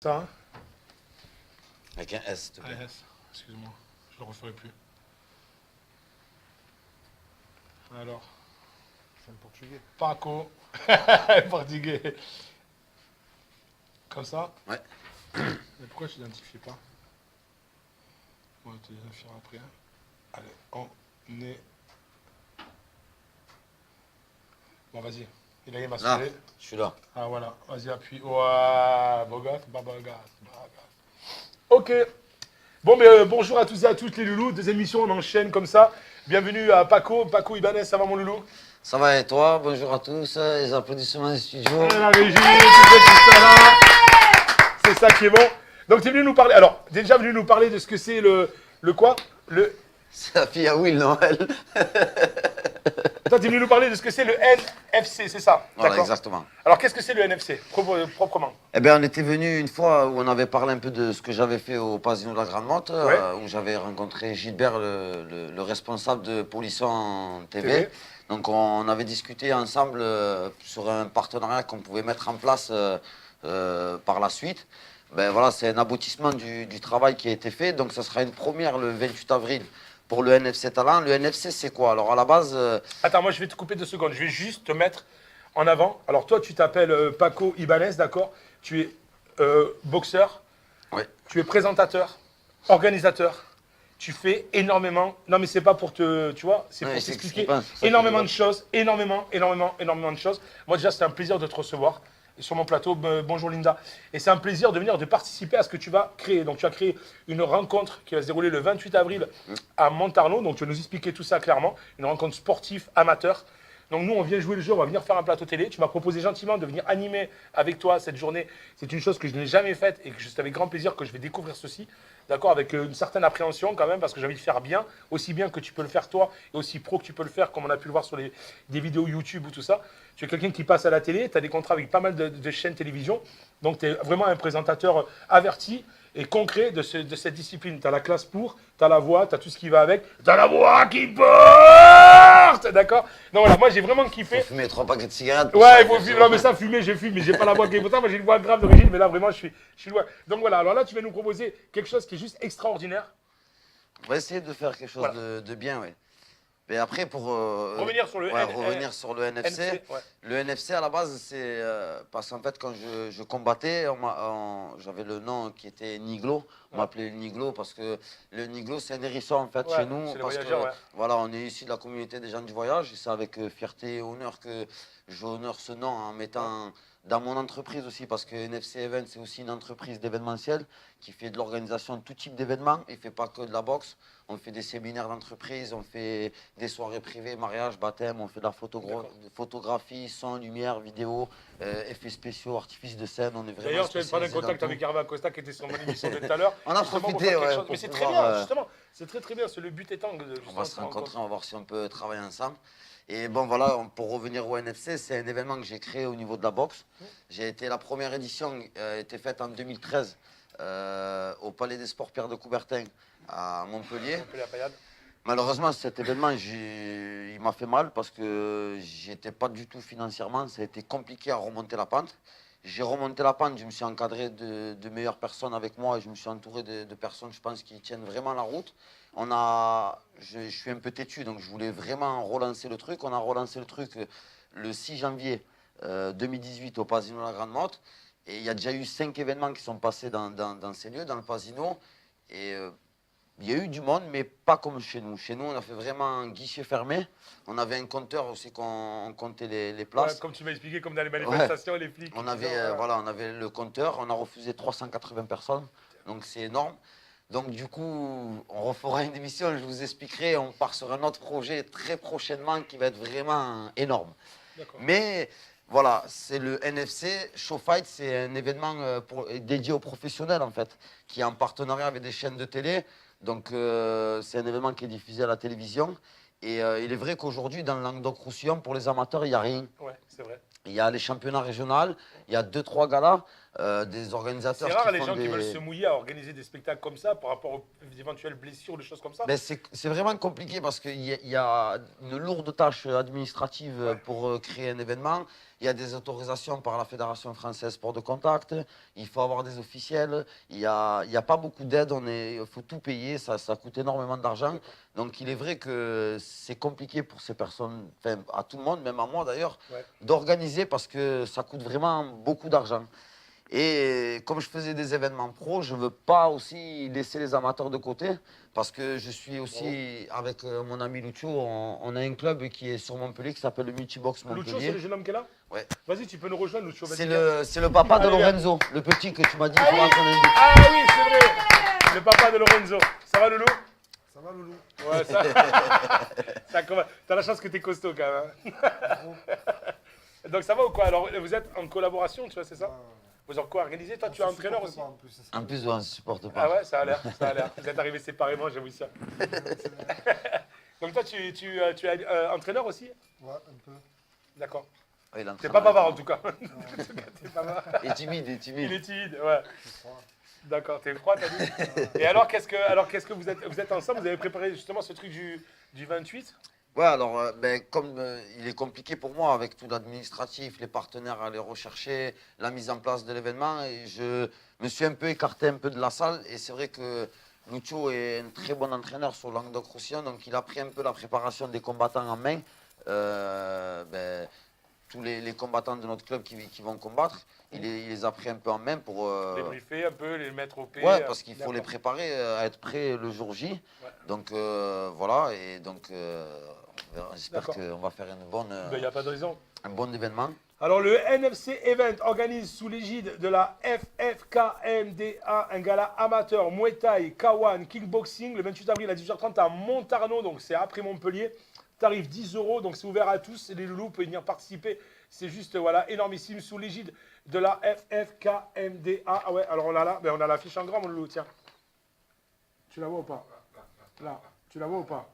Ça, hein? Avec un S, s'il te Ah, plaît. yes. Excuse-moi, je le referai plus. Alors, C'est un portugais. Paco, portugais. Comme ça. Ouais. Mais pourquoi je t'identifie pas? On va te l'identifier après. Allez, on est. Bon, vas-y. Il a il m'a Là, saoulé. je suis là. Ah, voilà. Vas-y, appuie. Ouais, beau gosse, beau gosse. Ok. Bon, mais bonjour à tous et à toutes les loulous. Deux émissions, on enchaîne comme ça. Bienvenue à Paco. Paco Ibanez, ça va mon loulou? Ça va et toi? Bonjour à tous. Les applaudissements des studios. Ah, la régie, tout ça là. C'est ça qui est bon. Donc, tu es venu nous parler. Alors, t'es déjà venu nous parler de ce que c'est le quoi? C'est la fille à Will Noël. Toi, tu es venu nous parler de ce que c'est le NFC, c'est ça? Voilà, D'accord. exactement. Alors, qu'est-ce que c'est le NFC, proprement? Eh bien, on était venu une fois où on avait parlé un peu de ce que j'avais fait au Pasino de la Grande Motte, Ouais. où j'avais rencontré Gilbert, le responsable de Polisson TV. TV. Donc, on avait discuté ensemble sur un partenariat qu'on pouvait mettre en place par la suite. Ben voilà, c'est un aboutissement du travail qui a été fait. Donc, ça sera une première le 28 avril pour le NFC Talent. Le NFC, c'est quoi? Alors, à la base, Attends, moi, je vais te couper 2 secondes. Je vais juste te mettre en avant. Alors, toi, tu t'appelles Paco Ibanez, d'accord? Tu es boxeur, ouais. tu es présentateur, organisateur. Tu fais énormément. Non, mais c'est pas pour te. Tu vois, c'est Ouais, pour c'est ce t'expliquer qui passe, c'est ça énormément que de je choses. Énormément de choses. Moi, déjà, c'est un plaisir de te recevoir sur mon plateau. Bonjour Linda. Et c'est un plaisir de venir, de participer à ce que tu vas créer. Donc, tu as créé une rencontre qui va se dérouler le 28 avril à Montarno. Donc, tu vas nous expliquer tout ça clairement. Une rencontre sportive amateur. Donc nous, on vient jouer le jeu, on va venir faire un plateau télé. Tu m'as proposé gentiment de venir animer avec toi cette journée. C'est une chose que je n'ai jamais faite et que c'est avec grand plaisir que je vais découvrir ceci. D'accord, avec une certaine appréhension quand même, parce que j'ai envie de faire bien, aussi bien que tu peux le faire toi, et aussi pro que tu peux le faire, comme on a pu le voir sur des vidéos YouTube ou tout ça. Tu es quelqu'un qui passe à la télé, tu as des contrats avec pas mal de chaînes télévision, donc tu es vraiment un présentateur averti et concret de cette discipline. Tu as la classe pour, tu as la voix, tu as tout ce qui va avec, tu as la voix qui porte. D'accord. Donc voilà, moi j'ai vraiment kiffé. Faut fumer 3 paquets de cigarettes. Ouais, il faut fumer. Non, mais ça, fumer, j'ai fumé, mais j'ai pas la voix qui est pourtant. Moi, j'ai une voix grave d'origine, mais là, vraiment, je suis loin. Donc voilà, alors là, tu vas nous proposer quelque chose qui est juste extraordinaire. On va essayer de faire quelque chose Voilà. de bien, oui. Mais après, pour Revenir sur le revenir sur le NFC, ouais. le NFC à la base, c'est parce qu'en fait, quand je combattais, j'avais le nom qui était Niglo. On m'appelait le Niglo parce que le Niglo, c'est un hérisson en fait Ouais, chez nous. c'est le Parce voyageur, que ouais. voilà, on est issu de la communauté des gens du voyage et c'est avec fierté et honneur que j'honore ce nom en mettant dans mon entreprise aussi, parce que NFC Event, c'est aussi une entreprise d'événementiel qui fait de l'organisation de tout type d'événements. Il ne fait pas que de la boxe. On fait des séminaires d'entreprise, on fait des soirées privées, mariage, baptême, on fait de la photographie, son, lumière, vidéo, effets spéciaux, artifices de scène. On est vraiment D'ailleurs, tu vas prendre un spécialisé dans contact tout. avec Hervé Acosta qui était sur mon émission de tout à l'heure. On a justement, pour profité, faire quelque ouais, chose. pour Mais c'est très pouvoir, bien, justement. C'est très bien. C'est le but étant de On justement va se se rencontrer. rencontrer, on va voir si on peut travailler ensemble. Et bon, voilà, pour revenir au NFC, c'est un événement que j'ai créé au niveau de la boxe. J'ai été, la première édition a été faite en 2013 au Palais des Sports Pierre de Coubertin à Montpellier. Un peu la paillade. Malheureusement, cet événement, il m'a fait mal parce que j'étais pas du tout financièrement. Ça a été compliqué à remonter la pente. J'ai remonté la pente, je me suis encadré de meilleures personnes avec moi et je me suis entouré de personnes, je pense, qui tiennent vraiment la route. Je suis un peu têtu, donc je voulais vraiment relancer le truc. On a relancé le truc le 6 janvier 2018 au Pasino de la Grande Motte. Et il y a déjà eu 5 événements qui sont passés dans ces lieux, dans le Pasino. Et il y a eu du monde, mais pas comme chez nous. Chez nous, on a fait vraiment un guichet fermé. On avait un compteur aussi qu'on comptait les places. Ouais, comme tu m'as expliqué, comme dans les manifestations, les flics. On avait, on avait le compteur, on a refusé 380 personnes, donc c'est énorme. Donc du coup, on refera une émission, je vous expliquerai, on part sur un autre projet très prochainement qui va être vraiment énorme. Mais voilà, c'est le NFC. Show Fight, c'est un événement dédié aux professionnels en fait, qui est en partenariat avec des chaînes de télé. Donc c'est un événement qui est diffusé à la télévision. Et il est vrai qu'aujourd'hui, dans le Languedoc-Roussillon, pour les amateurs, il n'y a rien. Ouais, c'est vrai. Il y a les championnats régionaux, il y a 2-3 galas. des C'est organisateurs rare qui les font gens qui des... veulent se mouiller à organiser des spectacles comme ça par rapport aux éventuelles blessures, des choses comme ça. Ben, c'est vraiment compliqué parce qu'il y a une lourde tâche administrative Ouais. pour créer un événement. Il y a des autorisations par la Fédération française sport de contact. Il faut avoir des officiels. Il y a pas beaucoup d'aide. Il faut tout payer. Ça coûte énormément d'argent. Donc il est vrai que c'est compliqué pour ces personnes, enfin à tout le monde, même à moi d'ailleurs, Ouais. d'organiser parce que ça coûte vraiment beaucoup d'argent. Et comme je faisais des événements pro, je ne veux pas aussi laisser les amateurs de côté parce que je suis aussi avec mon ami Lucio, on a un club qui est sur Montpellier qui s'appelle le Multibox Lucho, c'est Montpellier. le jeune homme qui est là. Ouais. Vas-y, tu peux nous rejoindre, Lucho. vas-y, C'est viens. le papa de Allez, viens. Lorenzo, le petit que tu m'as dit qu'il faudra qu'on invite. Ah oui, c'est vrai. Le papa de Lorenzo. Ça va, Loulou? Ça va, Loulou? Ouais, ça. T'as la chance que t'es costaud quand même. Donc ça va ou quoi? Alors vous êtes en collaboration, tu vois, c'est ça? Vous avez quoi organisé? Toi, tu es entraîneur aussi? En plus, c'est ça. En plus, on ne supporte pas. Ah ouais, ça a l'air, ça a l'air. Vous êtes arrivés séparément, j'avoue ça. Donc toi, tu es entraîneur aussi? Ouais, un peu. D'accord. Ouais, il T'es entraîne pas avec bavard en moi. tout cas. En tout cas, t'es pas bavard. Il est timide, il est Il timide. est timide, ouais. Je crois. D'accord, t'es froid, t'as dit? Et alors, qu'est-ce que vous êtes ensemble? Vous avez préparé justement ce truc du 28? Ouais, alors, ben, comme il est compliqué pour moi avec tout l'administratif, les partenaires à aller rechercher, la mise en place de l'événement, et je me suis un peu écarté un peu de la salle. Et c'est vrai que Lucio est un très bon entraîneur sur Languedoc-Roussillon, donc il a pris un peu la préparation des combattants en main. Ben, tous les combattants de notre club qui vont combattre, il les a pris un peu en main pour... Les briefer un peu, les mettre au P. Ouais, parce qu'il faut les D'accord. préparer à être prêts le jour J. Ouais. Donc voilà, et donc j'espère D'accord. qu'on va faire Il n'y a pas de raison. un bon événement. Alors, le NFC Event organise sous l'égide de la FFKMDA un gala amateur Muay Thai, K1, Kickboxing le 28 avril à 18h30 à Montarno, donc c'est après Montpellier. Tarif 10 €, donc c'est ouvert à tous. Les loulous peuvent venir participer. C'est juste, voilà, énormissime sous l'égide de la FFKMDA. Ah ouais, alors on a là, ben on a l'affiche en grand, mon loulou, tiens. Tu la vois ou pas? Là, tu la vois ou pas?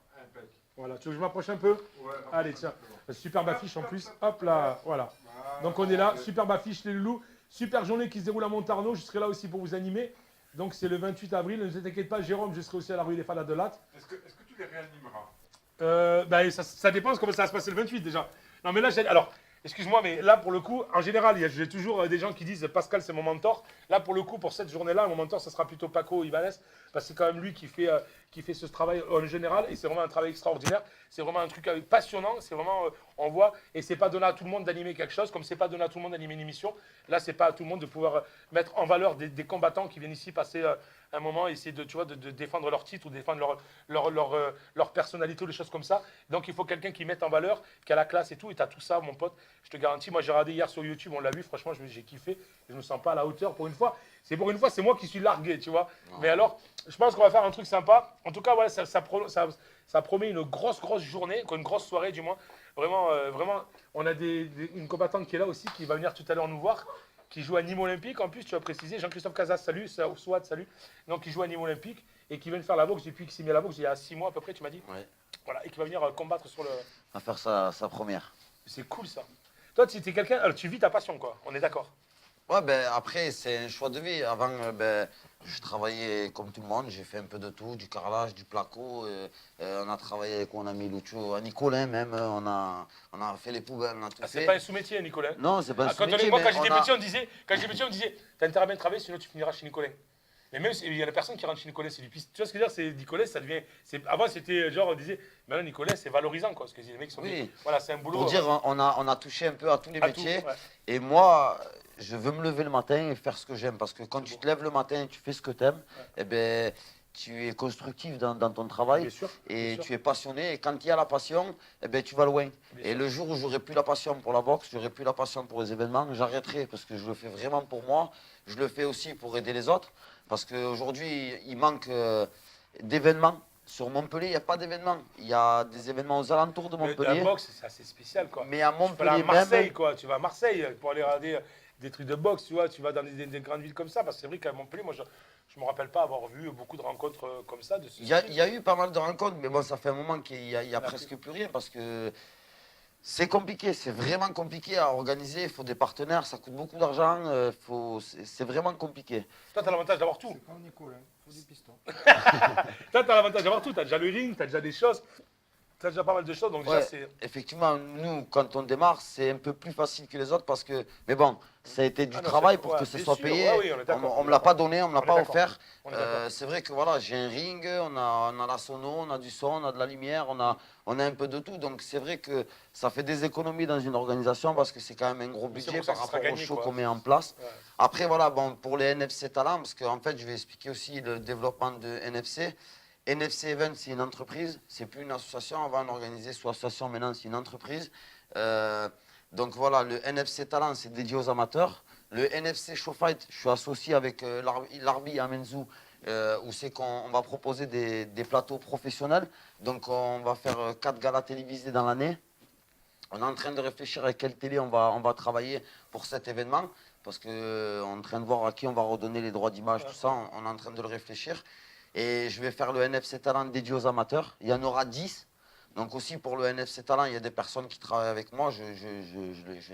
Voilà, tu veux que je m'approche un peu? Allez, tiens. Superbe affiche en plus. Hop là, voilà. Donc on est là, superbe affiche les loulous. Super journée qui se déroule à Montarno. Je serai là aussi pour vous animer. Donc c'est le 28 avril. Ne vous inquiétez pas, Jérôme, je serai aussi à la rue des Fadas de Latte. Est-ce que tu les réanimeras? Ben, ça dépend de comment ça va se passer le 28 déjà. Non mais là, alors, excuse-moi, mais là pour le coup, en général, j'ai toujours des gens qui disent Pascal c'est mon mentor. Là pour le coup, pour cette journée-là, mon mentor, ça sera plutôt Paco Ibanez, parce que c'est quand même lui qui fait ce travail en général, et c'est vraiment un travail extraordinaire. C'est vraiment un truc passionnant, c'est vraiment, on voit, et c'est pas donné à tout le monde d'animer quelque chose, comme c'est pas donné à tout le monde d'animer une émission. Là, c'est pas à tout le monde de pouvoir mettre en valeur des combattants qui viennent ici passer un moment, essayer de, tu vois, de défendre leur titre ou défendre leur personnalité ou des choses comme ça. Donc il faut quelqu'un qui mette en valeur, qui a la classe et tout, et tu as tout ça, mon pote. Je te garantis, moi j'ai regardé hier sur YouTube, on l'a vu, franchement, j'ai kiffé, et je me sens pas à la hauteur pour une fois. C'est moi qui suis largué, tu vois. Mais alors, je pense qu'on va faire un truc sympa. En tout cas, voilà, ça promet une grosse journée, une grosse soirée du moins. Vraiment, on a une combattante qui est là aussi, qui va venir tout à l'heure nous voir, qui joue à Nîmes Olympique. En plus, tu as précisé, Jean-Christophe Casas, salut, Swat, salut. Donc, qui joue à Nîmes Olympique et qui vient faire la boxe depuis qu'il s'est mis à la boxe il y a 6 mois à peu près, tu m'as dit. Ouais. Voilà, et qui va venir combattre sur le. On va faire sa première. C'est cool ça. Toi, tu es quelqu'un, alors tu vis ta passion, quoi. On est d'accord. Ouais, ben après, c'est un choix de vie. Avant, ben, je travaillais comme tout le monde. J'ai fait un peu de tout, du carrelage, du placo. On a travaillé avec mon ami Lucio, à Nicolin même. On a fait les poubelles, on a tout Ah, c'est fait. pas un sous-métier, Nicolas. Non, c'est pas un Ah, sous-métier, moi, mais quand j'étais on a- petit, on me disait, t'as intérêt à bien travailler, sinon tu finiras chez Nicolas. Mais même, il y a la personne qui rentre chez Nicolas, c'est du piste. Tu vois ce que je veux dire? C'est Nicolas, ça devient. Avant, c'était genre, on disait, maintenant, Nicolas, c'est valorisant, quoi. Parce que les mecs sont. Oui. Voilà, c'est un boulot. Pour dire, on a touché un peu à tous les à tout, métiers. ouais. Et moi, je veux me lever le matin et faire ce que j'aime. Parce que quand tu te lèves le matin et tu fais ce que tu aimes, eh ben, tu es constructif dans ton travail. Bien sûr. Et bien sûr. tu es passionné. Et quand il y a la passion, eh ben, tu vas loin. Bien Et sûr. le jour où j'aurai plus la passion pour la boxe, j'aurai plus la passion pour les événements, j'arrêterai. Parce que je le fais vraiment pour moi. Je le fais aussi pour aider les autres. Parce qu'aujourd'hui, il manque d'événements. Sur Montpellier, il n'y a pas d'événements. Il y a des événements aux alentours de La Montpellier. boxe, c'est assez spécial, quoi. Mais à Tu vas aller à Montpellier Marseille, même, quoi. Tu vas à Marseille pour aller regarder des trucs de boxe, tu vois. Tu vas dans des grandes villes comme ça. Parce que c'est vrai qu'à Montpellier, moi, je me rappelle pas avoir vu beaucoup de rencontres comme ça. De ce il y a style. eu pas mal de rencontres, mais bon, ça fait un moment qu'il y a plus. presque plus rien parce que C'est compliqué, c'est vraiment compliqué à organiser. Il faut des partenaires, ça coûte beaucoup d'argent. C'est vraiment compliqué. Toi, tu as l'avantage d'avoir tout. C'est quand Nicole, hein. Faut des pistons. Toi, tu as l'avantage d'avoir tout. Tu as déjà le ring, tu as déjà des choses. Tu as déjà pas mal de choses. Donc, déjà, Ouais, c'est. effectivement, nous, quand on démarre, c'est un peu plus facile que les autres parce que, mais bon, ça a été du Ah non, travail c'est- pour ouais, que ce bien soit sûr. payé. Ouais, oui, on est d'accord, On me l'a pas donné, on me l'a On est pas d'accord. offert. On est d'accord. C'est vrai que voilà, j'ai un ring, on a la sono, on a du son, on a de la lumière, on a un peu de tout. Donc c'est vrai que ça fait des économies dans une organisation parce que c'est quand même un gros Mais c'est budget pour ça par que ça sera rapport aux gagné, shows quoi. qu'on met en place. Ouais. Après, voilà, bon, pour les NFC Talents, parce qu'en fait, je vais expliquer aussi le développement de NFC. NFC Event, c'est une entreprise, c'est plus une association. Avant, on organisait sous association, maintenant, c'est une entreprise. Donc voilà, le NFC Talent, c'est dédié aux amateurs. Le NFC Show Fight, je suis associé avec l'Arbi Amenzou, où c'est qu'on va proposer des plateaux professionnels. Donc on va faire 4 galas télévisés dans l'année. On est en train de réfléchir à quelle télé on va travailler pour cet événement, parce qu'on est en train de voir à qui on va redonner les droits d'image, tout ça, on est en train de le réfléchir. Et je vais faire le NFC Talent dédié aux amateurs. Il y en aura 10. Donc aussi pour le NFC Talent, il y a des personnes qui travaillent avec moi, je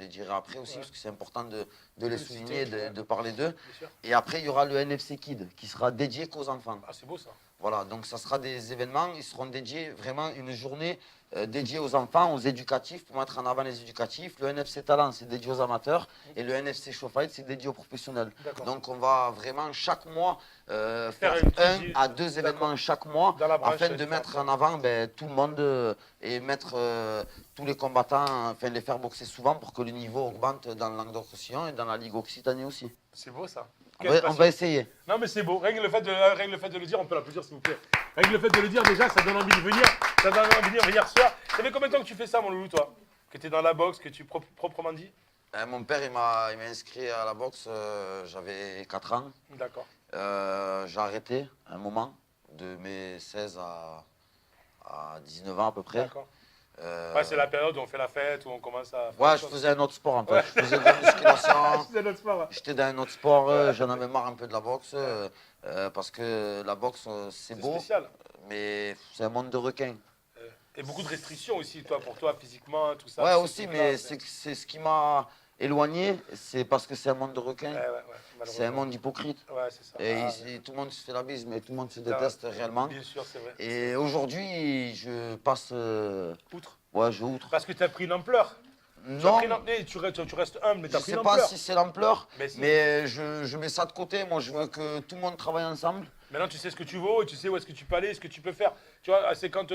les dirai après aussi, parce que c'est important de les citer, souligner, ouais. de parler d'eux. Bien sûr. Et après, il y aura le NFC Kid, qui sera dédié qu'aux enfants. Ah, c'est beau ça. Voilà, donc ça sera des événements, ils seront dédiés, vraiment une journée dédiée aux enfants, aux éducatifs, pour mettre en avant les éducatifs. Le NFC Talent, c'est dédié aux amateurs, et le NFC Show Fight, c'est dédié aux professionnels. D'accord. Donc on va vraiment chaque mois faire une petite- 1 à 2 événements chaque mois, Dans la branche, afin c'est de ça. mettre en avant tout le monde et mettre tous les combattants, enfin les faire boxer souvent pour que le niveau augmente dans le Languedoc-Roussillon et dans la Ligue Occitanie aussi. C'est beau ça. On Quelle va, passion. on va essayer. Non mais c'est beau, rien que le fait de le dire, on peut l'applaudir s'il vous plaît. Rien que le fait de le dire déjà, ça donne envie de venir. Ça donne envie de venir ce soir. Ça fait combien de temps que tu fais ça mon loulou toi? Que tu es dans la boxe, que tu proprement dit? Mon père, il m'a inscrit à la boxe, j'avais 4 ans. D'accord. J'ai arrêté un moment, de mes 16 à 19 ans à peu près. D'accord. Euh, Ouais, c'est la période où on fait la fête, où on commence à... faire ouais, des je choses. faisais un autre sport en fait. Ouais. Je faisais de la musculation. C'est notre sport. Ouais. J'étais dans un autre sport, j'en avais marre un peu de la boxe, parce que la boxe, c'est C'est beau, spécial. mais c'est un monde de requins. Et beaucoup de restrictions aussi, toi, pour toi, physiquement, tout ça. Ouais, ces aussi, trucs-là, mais c'est ce qui m'a éloigné, c'est parce que c'est un monde de requins. Ouais, C'est un malheureusement. monde hypocrite. Ouais, c'est ça. Et Ah, ici, tout le monde se fait la bise, mais tout le monde se Ah, déteste réellement. bien sûr, c'est vrai. Et aujourd'hui, je passe. Outre. Ouais, je outre. Parce que tu as pris une ampleur. Tu as Non, pris une ampleur. Tu restes humble, mais tu je as pris sais une pas ampleur. si c'est l'ampleur, Mais si. mais je mets ça de côté. Moi, je veux que tout le monde travaille ensemble. Maintenant, tu sais ce que tu vaux et tu sais où est-ce que tu peux aller, ce que tu peux faire. Tu vois, c'est quand tu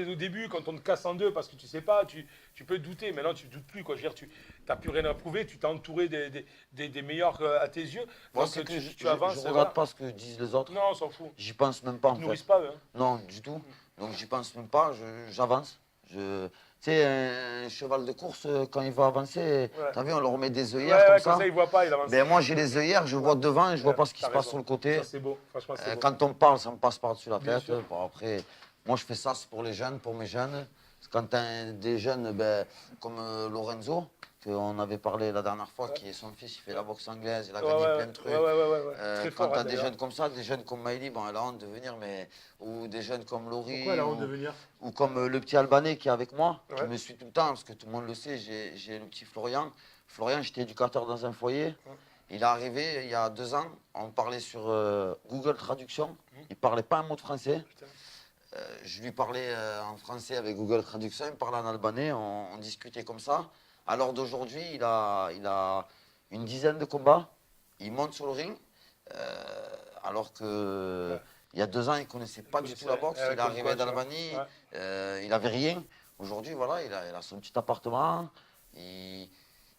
es au début, quand on te casse en deux parce que tu sais pas, tu peux douter. Maintenant, tu ne doutes plus. Quoi. Je veux dire, tu n'as plus rien à prouver. Tu t'es entouré des meilleurs à tes yeux. Moi, Donc, c'est que tu avances. je voilà. regarde pas ce que disent les autres. Non, on s'en fout. J'y pense même pas Ils en ne fait. nourrissent pas, eux. Hein. Non, du tout. Donc j'y pense même pas. J'avance. Tu sais, un cheval de course, quand il va avancer, t'as vu, on leur met des œillères Ouais, comme ouais, ça. comme ça, ils ne voient pas, il avance. Ben, moi, j'ai les œillères, je vois devant et je vois Ouais, pas ce qui t'as se passe raison. sur le côté. Ça, c'est beau. Franchement, c'est beau. Quand on parle, ça me passe par-dessus la Bien tête. sûr. Bon, après, moi, je fais ça, c'est pour les jeunes, pour mes jeunes. Parce que quand tu as des jeunes comme Lorenzo, qu'on avait parlé la dernière fois, qui est son fils, il fait la boxe anglaise, il a gagné plein de trucs. Ouais. Très Quand fort, tu as hein, des d'ailleurs. jeunes comme ça, des jeunes comme Maïli, bon, elle a honte de venir, mais... ou des jeunes comme Laurie, Pourquoi la honte de venir? ou comme le petit Albanais qui est avec moi, qui Ouais. me suit tout le temps, parce que tout le monde le sait, j'ai le petit Florian. Florian, j'étais éducateur dans un foyer. Il est arrivé il y a 2 ans, on parlait sur Google Traduction, il parlait pas un mot de français. Putain. Je lui parlais en français avec Google Traduction, il me parlait en albanais, on discutait comme ça. À l'heure d'aujourd'hui, il a une dizaine de combats, il monte sur le ring, alors que il y a 2 ans, il ne connaissait pas du tout la boxe, il est arrivé d'Albanie, il n'avait rien. Aujourd'hui, voilà, il a son petit appartement, il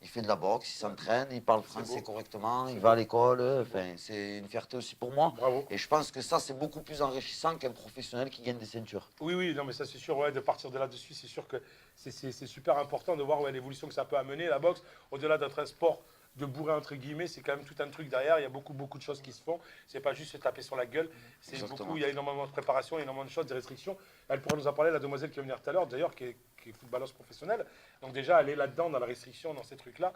fait de la boxe, il s'entraîne, il parle français correctement, il va à l'école. Enfin, c'est une fierté aussi pour moi. Bravo. Et je pense que ça, c'est beaucoup plus enrichissant qu'un professionnel qui gagne des ceintures. Oui, non, mais ça c'est sûr, ouais, de partir de là-dessus, c'est sûr que c'est super important de voir l'évolution que ça peut amener, la boxe, au-delà d'être un sport de bourrin entre guillemets, c'est quand même tout un truc derrière, il y a beaucoup de choses qui se font, c'est pas juste se taper sur la gueule, c'est Exactement. beaucoup, il y a énormément de préparation, énormément de choses, des restrictions. Elle pourra nous en parler, la demoiselle qui va venir tout à l'heure, d'ailleurs, qui est footballeuse professionnelle, donc déjà elle est là-dedans, dans la restriction, dans ces trucs-là,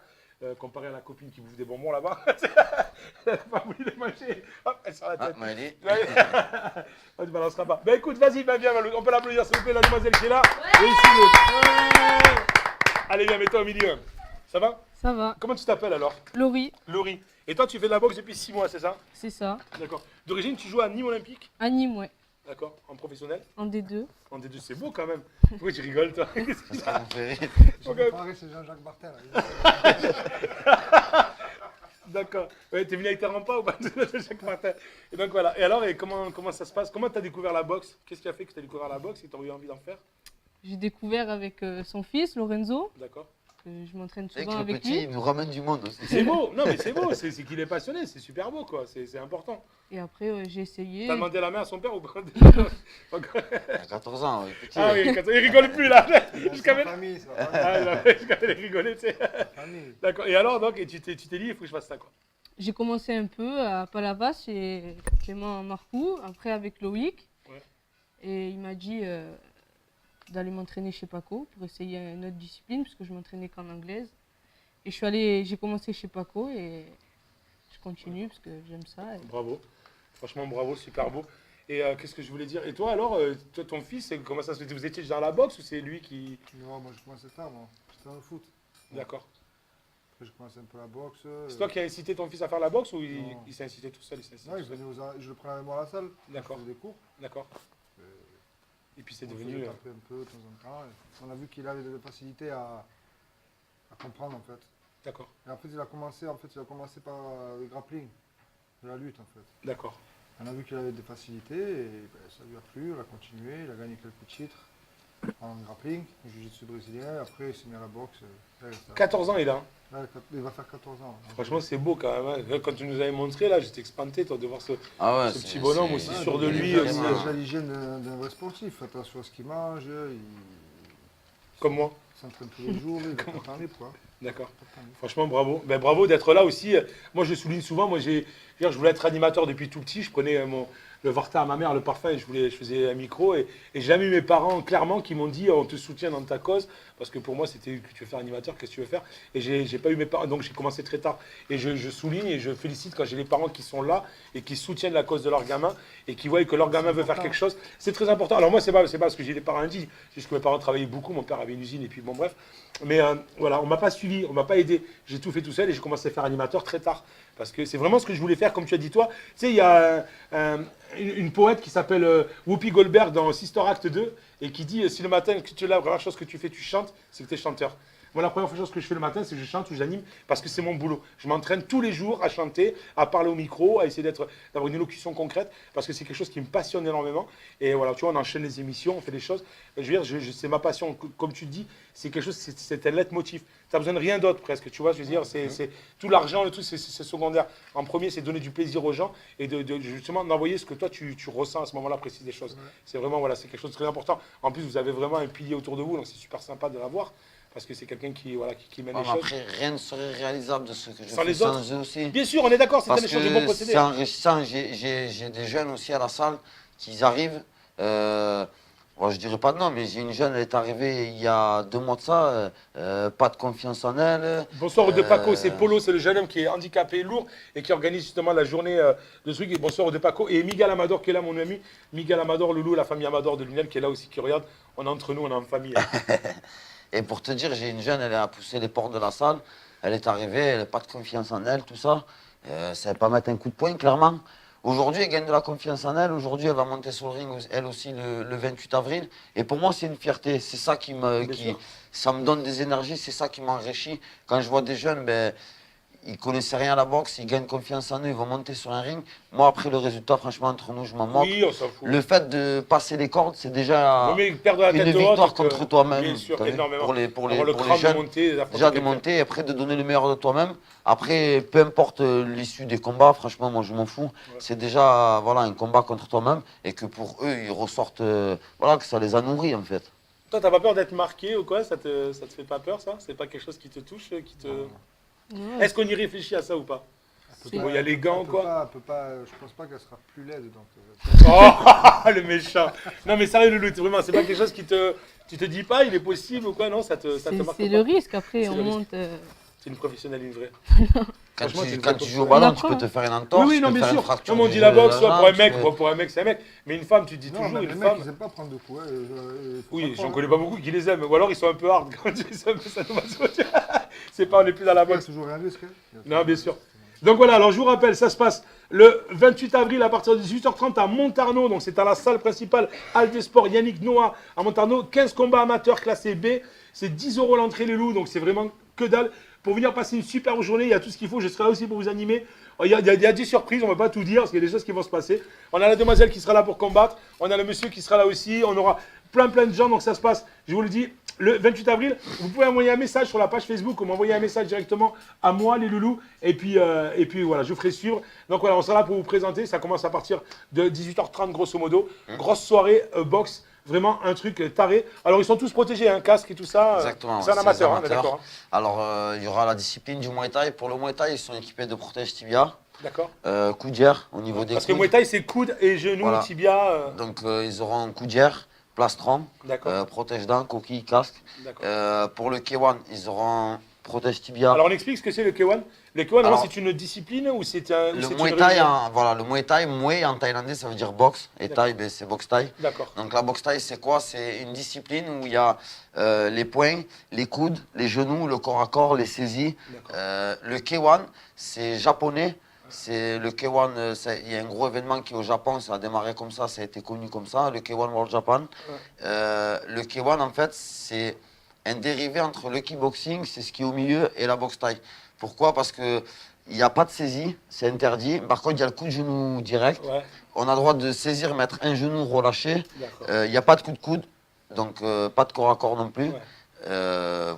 comparé à la copine qui bouffe des bonbons là-bas, elle n'a pas voulu les manger, hop, elle sort la tête. Maëlie, On ne balancera pas. Ben écoute, vas-y, viens, on peut l'applaudir s'il vous plaît, la demoiselle qui est là. Ouais. Allez, viens, mets-toi au milieu. Ça va? Ça va. Comment tu t'appelles alors? Laurie, Laurie. Et toi, tu fais de la boxe depuis 6 mois, c'est ça? c'est ça. D'accord. D'origine, tu joues à Nîmes Olympique? À Nîmes, ouais. D'accord. En professionnel? En D2. En D2, c'est beau quand même. Pourquoi tu rigoles, toi? Parce que ça me fait rire. J'ai Ok. préparé, c'est Jean-Jacques Martin. D'accord. Ouais, t'es venu avec tes remparts ou pas? Jacques Martin. Et donc voilà. Et alors, et comment ça se passe? Comment t'as découvert la boxe? Qu'est-ce qui a fait que t'as découvert la boxe et que t'as eu envie d'en faire? J'ai découvert avec son fils, Lorenzo, D'accord. que je m'entraîne Avec souvent le avec petit, lui. il nous ramène du monde aussi. C'est beau. Non, mais c'est beau. C'est qu'il est passionné. C'est super beau, quoi. C'est important. Et après, j'ai essayé. T'as demandé la main à son père ou pas? Encore. Il a 14 ans, ouais, petit. Ah oui, il rigole plus là. C'est Jusqu'à ma maintenant. famille, c'est ma Ah, là, jusqu'à maintenant, il rigolait, tu sais. famille. D'accord. Et alors, donc, et tu t'es dit, il faut que je fasse ça, quoi. J'ai commencé un peu à Palavas chez Clément Marcoux, après avec Loïc. Ouais. Et il m'a dit d'aller m'entraîner chez Paco pour essayer une autre discipline, parce que je m'entraînais qu'en anglaise. Et j'ai commencé chez Paco et je continue parce que j'aime ça. Et Bravo. Franchement, bravo, super beau. Et qu'est-ce que je voulais dire? Et toi, alors, toi, ton fils, comment ça se fait? Vous étiez déjà dans la boxe ou c'est lui qui... Non, moi je commençais tard, moi. J'étais dans le foot. D'accord. Après, je commençais un peu la boxe. C'est toi qui as incité ton fils à faire la boxe ou Non. il s'est incité tout seul? Il s'est incité Non, il tout seul. venait je le prenais avec moi à la salle. D'accord. Je faisais des cours. D'accord. Et puis c'est On devenu... faisait taper un peu de temps en temps. Et on a vu qu'il avait de la facilité à comprendre en fait. D'accord. Et après, il a commencé par le grappling, de la lutte en fait. D'accord. On a vu qu'il avait des facilités et ben, ça lui a plu, il a continué, il a gagné quelques titres en grappling, en jiu-jitsu brésilien, après il s'est mis à la boxe. Là, 14 ans, il a. Hein. là, il va faire 14 ans. Franchement, c'est beau quand même. Hein. Quand tu nous avais montré, là, j'étais espanté, toi, de voir ce... Ah ouais, Ce c'est- petit bonhomme c'est- aussi Ouais, sûr de donc, lui il a aussi. déjà l'hygiène d'un vrai sportif, fais attention à ce qu'il mange, il Comme moi. s'entraîne tous les jours, il est pas en libre quoi. D'accord. Pas de temps libre. Franchement, bravo. Ben, bravo d'être là aussi. Moi, je souligne souvent, moi, je voulais être animateur depuis tout petit. Je prenais le Varta à ma mère, le parfum, et je faisais un micro. Et j'ai jamais eu mes parents, clairement, qui m'ont dit, on te soutient dans ta cause. Parce que pour moi, c'était que tu veux faire animateur, qu'est-ce que tu veux faire? Et j'ai pas eu mes parents, donc j'ai commencé très tard. Et je souligne et je félicite quand j'ai les parents qui sont là et qui soutiennent la cause de leur gamin et qui voient que leur gamin veut faire important. quelque chose. C'est très important. Alors moi, c'est pas parce que j'ai des parents dit, c'est juste que mes parents travaillaient beaucoup. Mon père avait une usine et puis bon, bref. Mais voilà, on m'a pas suivi, on m'a pas aidé. J'ai tout fait tout seul et j'ai commencé à faire animateur très tard. Parce que c'est vraiment ce que je voulais faire, comme tu as dit toi. Tu sais, il y a une poète qui s'appelle Whoopi Goldberg dans Sister Act 2 et qui dit si le matin que tu es là, la première chose que tu fais, tu chantes, c'est que tu es chanteur. Moi, la première chose que je fais le matin, c'est que je chante ou j'anime parce que c'est mon boulot. Je m'entraîne tous les jours à chanter, à parler au micro, à essayer d'avoir une élocution concrète parce que c'est quelque chose qui me passionne énormément. Et voilà, tu vois, on enchaîne les émissions, on fait des choses. Je veux dire, c'est ma passion. Comme tu dis, c'est quelque chose, c'est un leitmotiv. Tu n'as besoin de rien d'autre presque, tu vois. Je veux dire, c'est tout l'argent, le tout, c'est secondaire. En premier, c'est donner du plaisir aux gens et justement d'envoyer ce que toi tu ressens à ce moment-là, précis des choses. C'est vraiment, voilà, c'est quelque chose de très important. En plus, vous avez vraiment un pilier autour de vous, donc c'est super sympa de l'avoir. Parce que c'est quelqu'un qui mène Ah, les mais choses. après, rien ne serait réalisable de ce que je Sans fais les autres. sans eux aussi. Bien sûr, on est d'accord, c'est un Parce échange de bons que procédés. c'est enrichissant. J'ai des jeunes aussi à la salle qui arrivent. Bon, je dirais pas de nom, mais j'ai une jeune, elle est arrivée il y a 2 mois de ça, pas de confiance en elle. Bonsoir de Paco, c'est Polo, c'est le jeune homme qui est handicapé lourd et qui organise justement la journée de ce truc. Et bonsoir de Paco. Et Miguel Amador qui est là, mon ami. Miguel Amador, Loulou, la famille Amador de Lunel qui est là aussi, qui regarde. On est entre nous, on est en famille. Et pour te dire, j'ai une jeune, elle a poussé les portes de la salle. Elle est arrivée, elle n'a pas de confiance en elle, tout ça. Ça ne savait pas mettre un coup de poing, clairement. Aujourd'hui, elle gagne de la confiance en elle. Aujourd'hui, elle va monter sur le ring, elle aussi, le 28 avril. Et pour moi, c'est une fierté. C'est ça ça me donne des énergies, c'est ça qui m'enrichit. Quand je vois des jeunes, ben, ils connaissaient rien à la boxe, ils gagnent confiance en eux, ils vont monter sur un ring. Moi, après le résultat, franchement, entre nous, je m'en moque. Oui, on s'en fout. Le fait de passer les cordes, c'est déjà Vaut mieux perdre la une tête victoire haute que- contre toi-même. Bien sûr, t'as vu, énormément. pour les Avoir le pour les crâne de jeunes. monter, d'affronter Déjà de quelqu'un. monter et après de donner le meilleur de toi-même. Après, peu importe l'issue des combats, franchement, moi je m'en fous. C'est déjà voilà, un combat contre toi-même et que pour eux, ils ressortent, voilà, que ça les a nourris en fait. Toi, t'as pas peur d'être marqué ou quoi? Ça te fait pas peur, ça? C'est pas quelque chose qui te touche, qui te... Ouais. Est-ce qu'on y réfléchit à ça ou pas? Elle Bon, peut il y a les gants, elle peut quoi. pas- elle peut pas, je pense pas qu'elle sera plus laide. Donc, Oh, le méchant. Non, mais sérieux, Loulou, vraiment, c'est pas quelque chose qui te... Tu te dis pas, il est possible ou quoi? Non, ça te marque C'est pas. le risque, après C'est on le risque. monte. C'est une professionnelle, une vraie. Quand Franchement, c'est une quand vraie tu joues au posture. ballon, Il tu peux apprend. te faire une entorse, Oui, tu non, peux bien faire une sûr. fracture Comme on du dit la boxe, de soit la pour un jambe, mec, tu peux- pour un mec, c'est un mec. Mais une femme, tu dis Non, toujours, mais une les mecs, femme. ils n'aiment pas prendre de coups. Faut Oui, pas j'en croire, connais hein. pas beaucoup qui les aiment. Ou alors ils sont un peu hard quand ils aiment ça nous c'est pas, on n'est plus dans la Il y a boxe. toujours rien de ce qu'il y a. Non, bien sûr. Donc voilà, alors je vous rappelle, ça se passe le 28 avril à partir de 18h30 à Montarno. Donc c'est à la salle principale Aldesport Yannick Noah à Montarno. 15 combats amateurs classés B. C'est 10 € l'entrée les loups, donc c'est vraiment que dalle. Pour venir passer une superbe journée, il y a tout ce qu'il faut. Je serai là aussi pour vous animer. Il y a des surprises, on ne va pas tout dire parce qu'il y a des choses qui vont se passer. On a la demoiselle qui sera là pour combattre. On a le monsieur qui sera là aussi. On aura plein de gens. Donc ça se passe, je vous le dis, le 28 avril. Vous pouvez envoyer un message sur la page Facebook ou m'envoyer un message directement à moi, les loulous. Et puis voilà, je vous ferai suivre. Donc voilà, on sera là pour vous présenter. Ça commence à partir de 18h30 grosso modo. Grosse soirée boxe. Vraiment un truc taré. Alors ils sont tous protégés, un casque et tout ça. Exactement. C'est un ouais, amateur, des hein, on est d'accord. Hein. Alors, il y aura la discipline du Muay Thai. Pour le Muay Thai, ils sont équipés de protège tibia, D'accord. coudière au niveau des Parce que coudes. Muay Thai, c'est coude et genoux, Voilà. tibia. Donc, ils auront coudière, plastron, D'accord. protège-dents, coquille, casque. D'accord. Pour le K1, ils auront protège tibia. Alors on explique ce que c'est le K1. Le K1, Alors, c'est une discipline ou c'est un. le c'est Muay une Thai, religion voilà, le Muay Thai, Muay en thaïlandais, ça veut dire boxe. Et D'accord. Thai, ben, c'est boxe Thai. D'accord. Donc la boxe Thai, c'est quoi? C'est une discipline où il y a les poings, les coudes, les genoux, le corps à corps, les saisies. D'accord. Le K1, c'est japonais. C'est le K1, il y a un gros événement qui est au Japon, ça a démarré comme ça a été connu comme ça, le K1 World Japan. Le K1, en fait, c'est un dérivé entre le kickboxing, c'est ce qui est au milieu, et la boxe Thai. Pourquoi? Parce que il n'y a pas de saisie, c'est interdit. Par contre, il y a le coup de genou direct. Ouais, On a le droit de saisir, mettre un genou relâché. d'accord. Il n'y a pas de coup de coude, donc pas de corps à corps non plus. Ouais.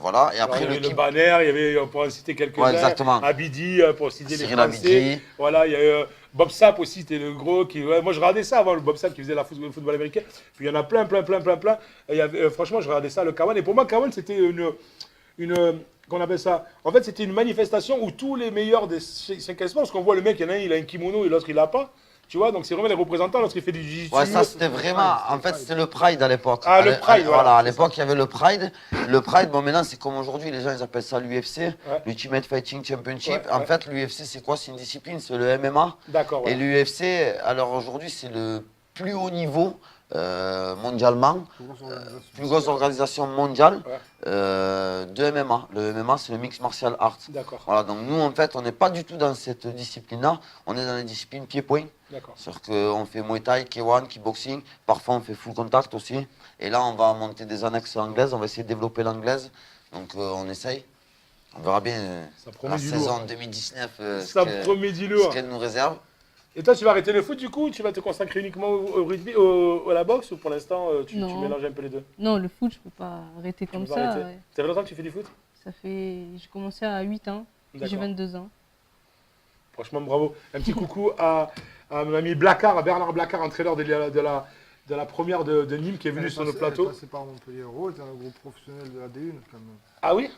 Voilà. Et Alors, après, il y avait le kick- banner, il y avait, on pourrait en citer quelques-uns. Ouais, exactement. Abidi, pour citer les Cyril Français. Abidi. Voilà, il y a eu Bob Sapp aussi, c'était le gros qui. Ouais, moi, je regardais ça avant, le Bob Sapp qui faisait le football américain. Puis il y en a plein. Et il y avait, franchement, je regardais ça, le K1. Et pour moi, K1, c'était une qu'on appelle ça. En fait, c'était une manifestation où tous les meilleurs des 5 sports, parce qu'on voit le mec, il y en a un, il a un kimono et l'autre, il l'a pas. Tu vois, donc c'est vraiment les représentants, l'autre, il fait du jiu-jitsu. Ouais, ça c'était vraiment. En fait, c'était le Pride à l'époque. Ah, le Pride, Voilà, à c'est l'époque, il y avait le Pride. Le Pride, bon, maintenant, c'est comme aujourd'hui, les gens, ils appellent ça l'UFC, Ouais. l'Ultimate Fighting Championship. Ouais, En ouais. fait, l'UFC, c'est quoi? C'est une discipline, c'est le MMA. D'accord, Et ouais. l'UFC, alors aujourd'hui, c'est le plus haut niveau mondialement, plus grosse organisation mondiale Ouais. de MMA. Le MMA, c'est le Mixed Martial Arts. D'accord, Voilà, donc nous, en fait, on n'est pas du tout dans cette discipline-là. On est dans la discipline pied-point. d'accord. C'est-à-dire qu'on fait Muay Thai, K1, kickboxing. Parfois, on fait full contact aussi. Et là, on va monter des annexes anglaises. On va essayer de développer l'anglaise. Donc, on essaye. On verra bien Ça promet la du saison lourd. 2019 Ça promet du lourd. ce qu'elle nous réserve. Et toi, tu vas arrêter le foot du coup ou tu vas te consacrer uniquement au rugby, à la boxe ou pour l'instant tu Non. mélanges un peu les deux? Non, le foot, je peux pas arrêter comme peux pas ça. arrêter. Ouais. Ça fait longtemps que tu fais du foot? Ça fait. J'ai commencé à 8 ans. J'ai D'accord. 22 ans. Franchement, bravo. Un petit coucou à mon ami Blacard, à Bernard Blacard, entraîneur de la première de Nîmes qui est venu sur nos plateaux. passé par Montpellier Hérault, était un gros professionnel de la D1 quand même. Ah oui?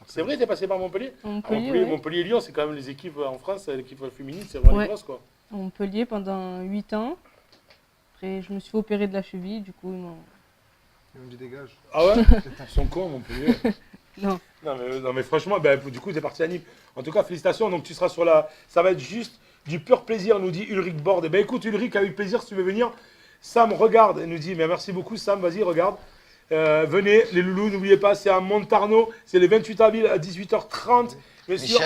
C'est vrai, t'es passé par Montpellier? Montpellier, Montpellier, ouais. Montpellier-Lyon, c'est quand même les équipes en France, l'équipe féminine, c'est vraiment Ouais. grosse quoi. À Montpellier pendant 8 ans. Après, je me suis opéré de la cheville, du coup, ils m'ont. Il me dit dégage. Ah ouais? Ils sont cons, Montpellier. Non. Non mais franchement, ben, du coup, tu es parti à Nîmes. En tout cas, félicitations. Donc, tu seras sur la. Ça va être juste du pur plaisir, nous dit Ulrich Borde. Ben, écoute, Ulrich, avec plaisir, si tu veux venir. Sam regarde et nous dit mais merci beaucoup, Sam, vas-y, regarde. Venez, les loulous, n'oubliez pas, c'est à Montarno. C'est le 28 avril à 18h30. Bien sûr.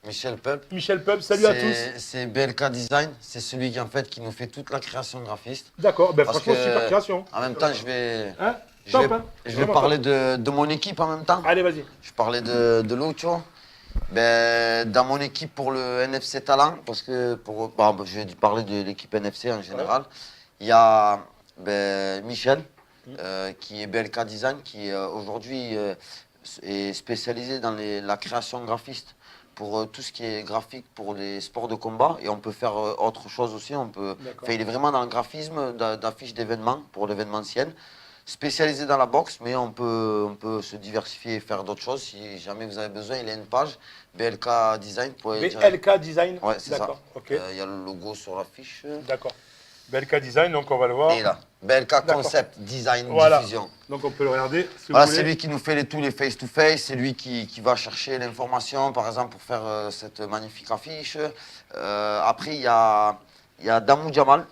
Michel Pulp. Michel Pub, salut à tous. C'est BLK Design. C'est celui qui, en fait, qui nous fait toute la création graphiste. D'accord, ben, Parce franchement, que- super création. En même temps, je vais, Hein? je Top, vais, hein? je vais Vraiment parler top. de mon équipe en même temps. Allez, vas-y. Je parlais de l'autre, ben, dans mon équipe pour le NFC Talent, parce que je vais parler de l'équipe NFC en général, il y a Michel, qui est BLK Design, qui aujourd'hui est spécialisé dans la création graphiste pour tout ce qui est graphique pour les sports de combat. Et on peut faire autre chose aussi. D'accord. Enfin, il est vraiment dans le graphisme d'affiches d'événements pour l'événementiel. Spécialisé dans la boxe, mais on peut se diversifier et faire d'autres choses. Si jamais vous avez besoin, il y a une page, BLK Design. BLK Design. Ouais, c'est ça. D'accord, ok. Il y a le logo sur l'affiche. D'accord. BLK Design, donc on va le voir. Et là, BLK D'accord. Concept Design Voilà. Diffusion. Donc on peut le regarder. Si Voilà, vous c'est voulez. lui qui nous fait tous les face-to-face, c'est lui qui va chercher l'information, par exemple, pour faire cette magnifique affiche. Après, il y a Damou Jamal.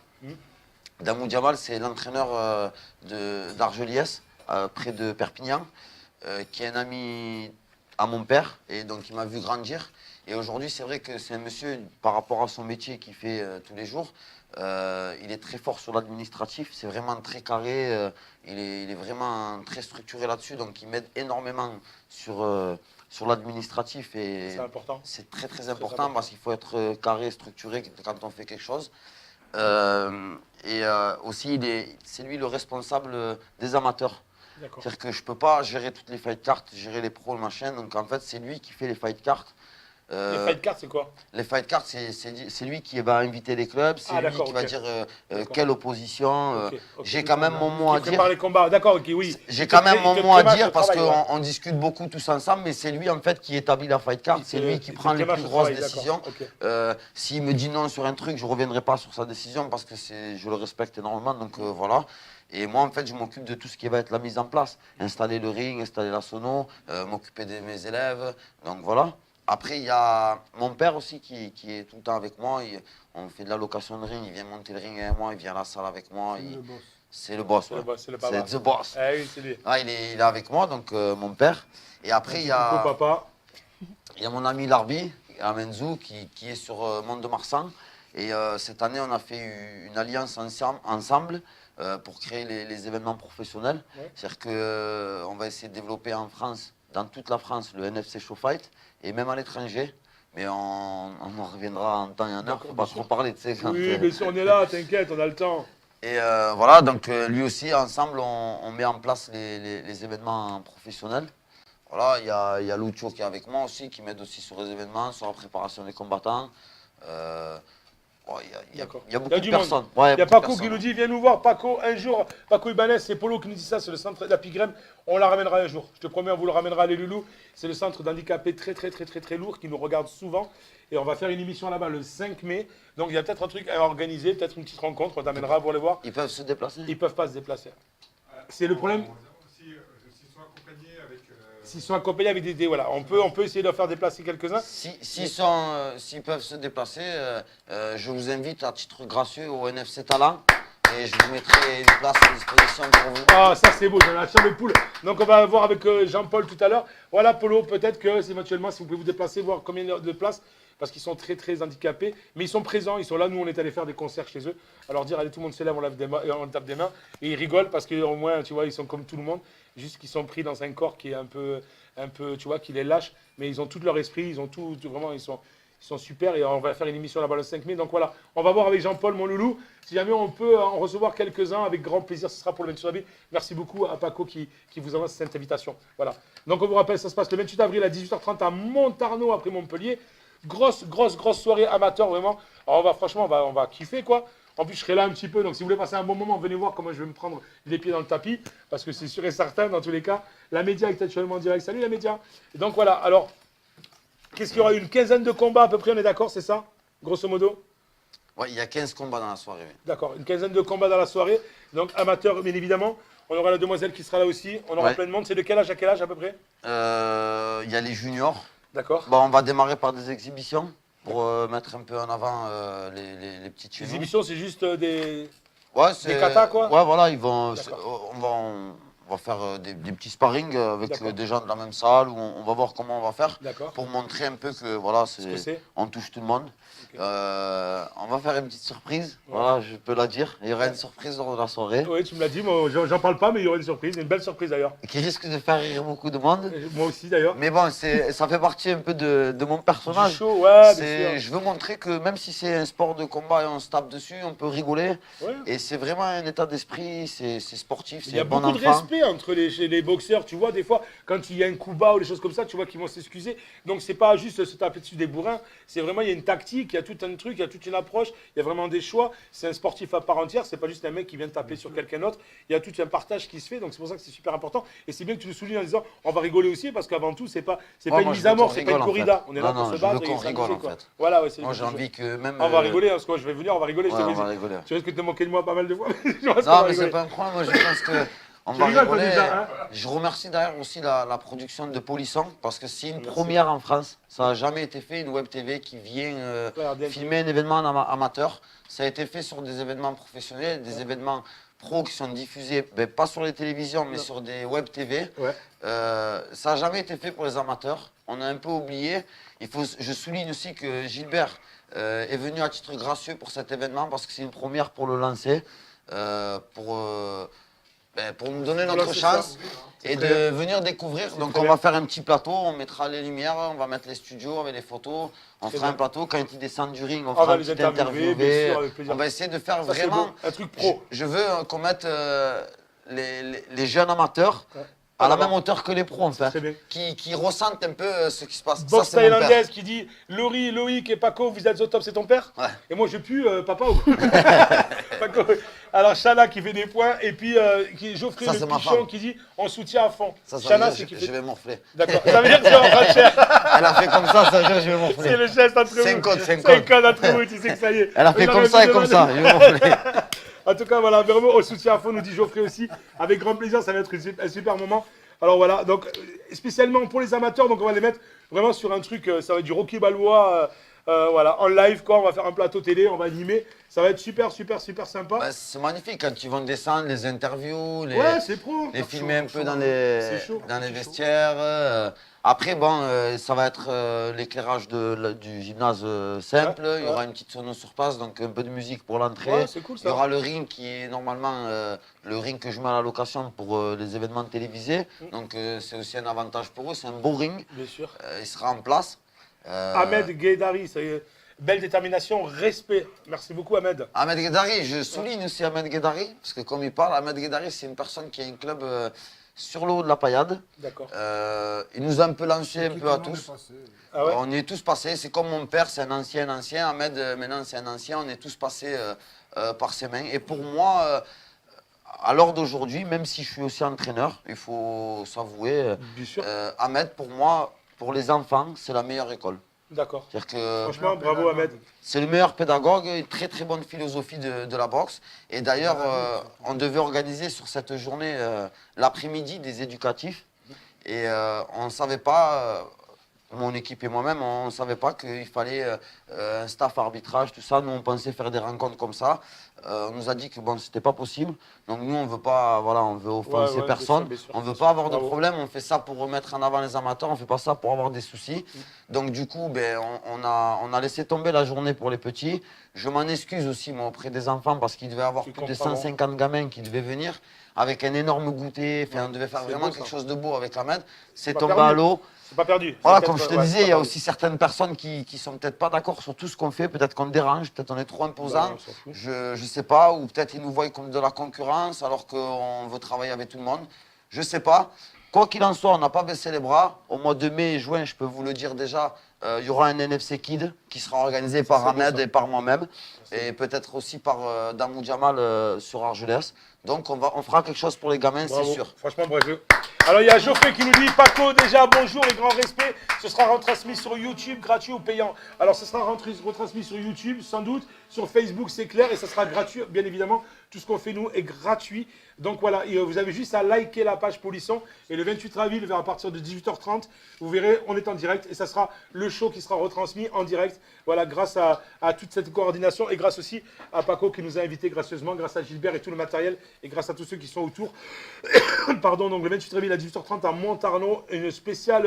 Damou Jamal, c'est l'entraîneur d'Argeliès, près de Perpignan, qui est un ami à mon père, et donc il m'a vu grandir. Et aujourd'hui, c'est vrai que c'est un monsieur, par rapport à son métier qu'il fait tous les jours, il est très fort sur l'administratif, c'est vraiment très carré, il est vraiment très structuré là-dessus, donc il m'aide énormément sur l'administratif. Et C'est important. c'est très très important parce qu'il faut être carré, structuré quand on fait quelque chose. Aussi, c'est lui le responsable des amateurs. D'accord. C'est-à-dire que je ne peux pas gérer toutes les fight cards, gérer les pros, le machin. Donc en fait, c'est lui qui fait les fight cards. Les fight cards, c'est quoi? Les fight cards, c'est lui qui va inviter les clubs, c'est lui d'accord, qui va ok. dire D'accord. quelle opposition. Ok, ok. J'ai quand même mon mot à Qui prépare dire. les combats. D'accord, ok, oui. J'ai Il quand te même pré- mon il te mot à prémâche dire le parce travail, ouais. qu'on discute beaucoup tous ensemble, mais c'est lui en fait qui établit la fight card, c'est lui qui prend les plus grosses décisions. S'il me dit non sur un truc, je ne reviendrai pas sur sa décision parce que je le respecte énormément, donc voilà. Et moi, en fait, je m'occupe de tout ce qui va être la mise en place. Installer le ring, installer la sono, m'occuper de mes élèves, donc voilà. Après, il y a mon père aussi qui est tout le temps avec moi. On fait de la location de ring, il vient monter le ring avec moi, il vient à la salle avec moi. C'est le boss. C'est le boss, C'est ouais. le boss, c'est le C'est papa. the boss. Eh oui, c'est lui. Ah, il est avec moi, donc mon père. Et après, il y Coucou, a, papa. il y a mon ami Larbi, Amenzou, qui est sur Mont-de-Marsan. Et cette année, on a fait une alliance ensemble pour créer les événements professionnels. Ouais. C'est-à-dire qu'on va essayer de développer en France, dans toute la France, le NFC Show Fight, et même à l'étranger. Mais on en reviendra en temps et en heure, D'accord, faut pas bien trop sûr. parler, tu sais. Quand, Oui, bien sûr, on est là, t'inquiète, on a le temps. Et voilà, donc lui aussi, ensemble, on met en place les événements professionnels. Voilà, il y a Lucho qui est avec moi aussi, qui m'aide aussi sur les événements, sur la préparation des combattants. Il y a D'accord. beaucoup Il y a de du personnes. monde. Ouais, Il y a beaucoup de Paco qui personnes. nous dit, viens nous voir, Paco, un jour. Paco Ibanez, c'est Polo qui nous dit ça, c'est le centre de la Pigrème. On la ramènera un jour. Je te promets, on vous le ramènera, les loulous. C'est le centre d'handicapés très lourd qui nous regarde souvent. Et on va faire une émission là-bas le 5 mai. Donc il y a peut-être un truc à organiser, peut-être une petite rencontre. On t'amènera pour les voir. Ils peuvent se déplacer. Ils ne peuvent pas se déplacer. C'est le problème. S'ils sont accompagnés avec. S'ils sont accompagnés avec des voilà, on peut essayer de leur faire déplacer quelques-uns. S'ils peuvent se déplacer, je vous invite à titre gracieux au NFC Talent et je vous mettrai une place à disposition pour vous. Ah, ça c'est beau, j'en ai la chair de poule. Donc on va voir avec Jean-Paul tout à l'heure. Voilà, Polo, peut-être que éventuellement, si vous pouvez vous déplacer, voir combien de places, parce qu'ils sont très handicapés. Mais ils sont présents, ils sont là. Nous, on est allé faire des concerts chez eux. Alors dire, allez, tout le monde se lève, on tape des mains. Et ils rigolent parce qu'au moins, tu vois, ils sont comme tout le monde. Juste qu'ils sont pris dans un corps qui est un peu, tu vois, qui les lâche. Mais ils ont tout leur esprit, ils ont tout vraiment, ils sont super. Et on va faire une émission là-bas le 5 mai. Donc voilà, on va voir avec Jean-Paul, mon loulou. Si jamais on peut en recevoir quelques-uns, avec grand plaisir, ce sera pour le 28 avril. Merci beaucoup à Paco qui vous envoie cette invitation. Voilà. Donc on vous rappelle, ça se passe le 28 avril à 18h30 à Montarnot, après Montpellier. Grosse soirée amateur, vraiment. Alors franchement, on va kiffer, quoi. En plus, je serai là un petit peu, donc si vous voulez passer un bon moment, venez voir comment je vais me prendre les pieds dans le tapis, parce que c'est sûr et certain, dans tous les cas, la média est actuellement en direct. Salut la média. Et donc voilà, alors, qu'est-ce qu'il y aura? Une quinzaine de combats à peu près, on est d'accord, c'est ça? Grosso modo? Ouais, il y a 15 combats dans la soirée. Oui. D'accord, une quinzaine de combats dans la soirée, donc amateur, bien évidemment. On aura la demoiselle qui sera là aussi, on aura Ouais. plein de monde. C'est de quel âge à quel âge à peu près? Il y a les juniors. D'accord. Bon, on va démarrer par des exhibitions pour mettre un peu en avant les petites Les chez nous. émissions, c'est juste des... Ouais, c'est- katas, quoi. Ouais, voilà, ils vont. D'accord. On va faire des petits sparring avec D'accord. des gens de la même salle où on va voir comment on va faire D'accord. pour montrer un peu que voilà, Ce que c'est. on touche tout le monde. Ok. On va faire une petite surprise, Ouais. voilà, je peux la dire. Il y aura une surprise lors de la soirée Oui, tu me l'as dit, moi j'en parle pas, mais il y aura une surprise, une belle surprise d'ailleurs. qui risque de faire rire beaucoup de monde. Moi aussi d'ailleurs. Mais bon, ça fait partie un peu de mon Du personnage. show, ouais, bien sûr. Je veux montrer que même si c'est un sport de combat et on se tape dessus, on peut rigoler. Ouais. Et c'est vraiment un état d'esprit, c'est sportif, Il y c'est a bon beaucoup de enfant. respect s'excuser entre les boxeurs, tu vois, des fois, quand il y a un coup bas ou des choses comme ça, tu vois qu'ils vont s'excuser. Donc, c'est pas juste se taper dessus des bourrins, c'est vraiment, il y a une tactique, il y a tout un truc, il y a toute une approche, il y a vraiment des choix. C'est un sportif à part entière, c'est pas juste un mec qui vient de taper sur quelqu'un d'autre, il y a tout un partage qui se fait, donc c'est pour ça que c'est super important. Et c'est bien que tu le soulignes en disant, on va rigoler aussi, parce qu'avant tout, c'est pas une moi, mise je à veux mort, qu'on c'est pas une rigole, en corrida. fait. On est là Non, pour se je veux battre qu'on et rigole, s'amuser, en quoi. fait. Voilà, ouais, c'est Moi, j'ai envie que même. on va rigoler, hein, parce que je vais venir, on va rigoler. Ouais, je te on dis. va rigoler. Tu risques de te moquer de moi pas mal de fois. Je pense qu'on Non, va mais rigoler. c'est pas un problème. Moi, je pense que on Tu va rigoles, toi, rigoler. déjà, hein. Je remercie d'ailleurs aussi la production de Polisson parce que c'est une Merci. première en France. Ça n'a jamais été fait, une web TV qui vient Regardez un peu. filmer un événement amateur. Ça a été fait sur des événements professionnels, des événements pro qui sont diffusés, pas sur les télévisions, mais sur des web TV. Ouais. Ça n'a jamais été fait pour les amateurs. On a un peu oublié. Je souligne aussi que Gilbert est venu à titre gracieux pour cet événement parce que c'est une première pour le lancer, pour nous donner notre lancer chance ça. et très de venir découvrir. Donc très on bien. va faire un petit plateau, on mettra les lumières, on va mettre les studios avec les photos, on Très fera un bien. plateau. Quand ils descendent du ring, on On fera va un les petit interviewer, bien interviewé. sûr, avec plaisir. On va essayer de faire Ça, c'est vraiment beau. Un truc pro. je veux qu'on mette les jeunes amateurs Ouais. à la Voilà. même hauteur que les pros, en fait, Très bien. qui ressentent un peu ce qui se passe. Boxe Ça, c'est mon père. thaïlandaise qui dit Laurie, Loïc et Paco, vous êtes au top, c'est ton père? Ouais. Et moi je pue, papa ou Paco. Alors Chana qui fait des points, et puis Geoffrey Ça, le c'est ma pichon femme. qui dit on soutient à fond. Ça Chana, veut c'est dire qui que fait. je vais morfler. D'accord. Ça veut dire que c'est en train de faire. Elle a fait comme ça veut dire que je vais morfler. C'est le geste entre vous. C'est un code, c'est un C'est un code. code entre vous, tu sais que ça y est. Elle a fait Vous comme aurez ça et vu comme demain. ça, je vais morfler. En tout cas, voilà, vraiment, au soutien à fond, nous dit Geoffrey aussi. Avec grand plaisir, ça va être un super moment. Alors voilà, donc spécialement pour les amateurs, donc on va les mettre vraiment sur un truc, ça va être du Rocky Balboa, voilà, en live, quoi. On va faire un plateau télé, on va animer. Ça va être super sympa. Bah, c'est magnifique quand ils vont descendre, les interviews, Ouais, c'est pro. les filmer un peu chaud. dans C'est les, chaud, dans les c'est chaud. vestiaires. Après, bon, ça va être l'éclairage du gymnase simple. Ouais, Il y aura ouais. une petite sono sur place, donc un peu de musique pour l'entrée. Ouais, c'est cool Il y ça. aura le ring qui est normalement le ring que je mets à la location pour les événements télévisés. Donc c'est aussi un avantage pour eux. C'est un beau ring. Bien sûr. Il sera en place. Ahmed Guedari, c'est belle détermination, respect. Merci beaucoup Ahmed. Ahmed Guedari, je souligne aussi Ahmed Guedari, parce que comme il parle, Ahmed Guedari, c'est une personne qui a un club sur le haut de la paillade. D'accord. Il nous a un peu lancé un Qui peu à tout le monde tous. est passé. Ah ouais. On y est tous passés, c'est comme mon père, c'est un ancien. Ahmed, maintenant, c'est un ancien. On est tous passés par ses mains. Et pour moi, à l'heure d'aujourd'hui, même si je suis aussi entraîneur, il faut s'avouer, Bien sûr. Ahmed, pour moi, pour les enfants, c'est la meilleure école. D'accord. C'est-à-dire que Franchement, bravo Ahmed. c'est le meilleur pédagogue, une très très bonne philosophie de la boxe. Et d'ailleurs, on devait organiser sur cette journée l'après-midi des éducatifs. Et on ne savait pas, mon équipe et moi-même, on ne savait pas qu'il fallait un staff arbitrage, tout ça. Nous, on pensait faire des rencontres comme ça. On nous a dit que bon, c'était pas possible. Donc nous, on veut pas, voilà, on veut offenser ouais, personne. bien sûr, On veut bien pas sûr. avoir de Bravo. problème. On fait ça pour remettre en avant les amateurs. On fait pas ça pour avoir des soucis. Donc du coup, ben, on a laissé tomber la journée pour les petits. Je m'en excuse aussi moi auprès des enfants parce qu'il devait y avoir Tu plus de comprends, 150 gamins qui devaient venir avec un énorme goûter. Enfin, on devait faire c'est vraiment beau, quelque ça. chose de beau avec Ahmed. C'est pas tombé perdu. à l'eau. C'est pas perdu. Voilà, C'est comme je te peut-être- disais, ouais, il y a c'est aussi certaines personnes qui sont peut-être pas d'accord sur tout ce qu'on fait. Peut-être qu'on dérange, peut-être on est trop imposant. Bah, on s'en fout. Je sais pas, ou peut-être ils nous voient comme de la concurrence alors qu'on veut travailler avec tout le monde. Je sais pas. Quoi qu'il en soit, on n'a pas baissé les bras. Au mois de mai et juin, je peux vous le dire déjà, il y aura un NFC Kid qui sera organisé par c'est beau, Ahmed ça. et par moi-même. Et peut-être aussi par Damou Jamal sur Argelès. Donc on fera quelque chose pour les gamins, c'est Bravo. sûr. Franchement, bravo. Alors, il y a Geoffrey qui nous dit Paco, déjà, bonjour et grand respect. Ce sera retransmis sur YouTube, gratuit ou payant. Alors, ce sera retransmis sur YouTube, sans doute. Sur Facebook, c'est clair. Et ça sera gratuit, bien évidemment. Tout ce qu'on fait, nous, est gratuit. Donc, voilà. Et, vous avez juste à liker la page Polisson. Et le 28 avril, vers à partir de 18h30, vous verrez, on est en direct. Et ça sera le show qui sera retransmis en direct. Voilà, grâce à toute cette coordination. Et grâce aussi à Paco qui nous a invités gracieusement. Grâce à Gilbert et tout le matériel. Et grâce à tous ceux qui sont autour. Pardon, donc le 28 avril à 18h30 à Montarno, une spéciale